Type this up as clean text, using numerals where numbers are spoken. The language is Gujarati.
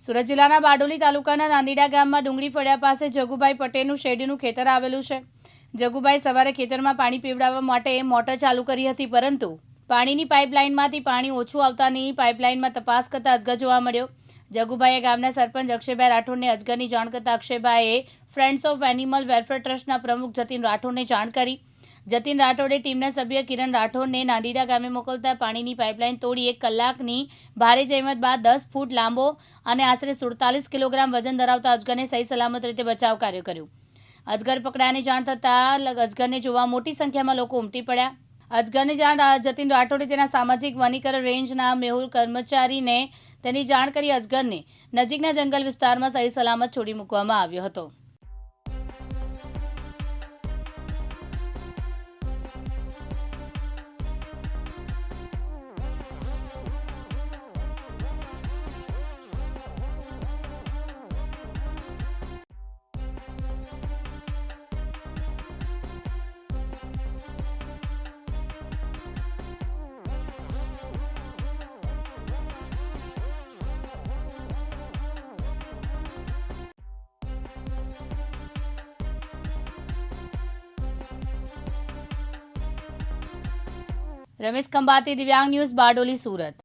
સુરત જિલ્લાના બારડોલી તાલુકાના નાંદીડા ગામમાં ડુંગળી ફળિયા પાસે જગુભાઈ પટેલનું શેરડીનું ખેતર આવેલું છે। જગુભાઈ સવારે ખેતરમાં પાણી પીવડાવવા માટે મોટર ચાલુ કરી હતી, પરંતુ પાણીની પાઇપલાઇનમાંથી પાણી ઓછું આવતાની પાઇપલાઇનમાં તપાસ કરતા અજગર જોવા મળ્યો। જગુભાઈએ ગામના સરપંચ અક્ષયભાઈ રાઠોડને અજગરની જાણ કરતા અક્ષયભાઈએ ફ્રેન્ડ્સ ઓફ એનિમલ વેલફેર ટ્રસ્ટના પ્રમુખ જતીન રાઠોડને જાણ કરી। જતીન રાઠોડે ટીમના સભ્ય કિરણ રાઠોડને નાંદીડા ગામે મોકલતા પાણીની પાઇપલાઇન તોડી 1 કલાકની ભારે જહેમત બાદ 10 ફૂટ લાંબો અને આશરે 47 કિલોગ્રામ વજન ધરાવતા અજગરને સહી સલામત રીતે બચાવ કાર્ય કર્યું। અજગર પકડાયાની જાણ થતાં અજગરને જોવા મોટી સંખ્યામાં લોકો ઉમટી પડ્યા। અજગરની જાણ જતીન રાઠોડે તેના સામાજિક વનીકરણ રેન્જના મેહુલ કર્મચારીને તેની જાણ કરી અજગરને નજીકના જંગલ વિસ્તારમાં સહી સલામત છોડી મૂકવામાં આવ્યો હતો। रमेश खंबाती, दिव्यांग न्यूज़, बारडोली, सूरत।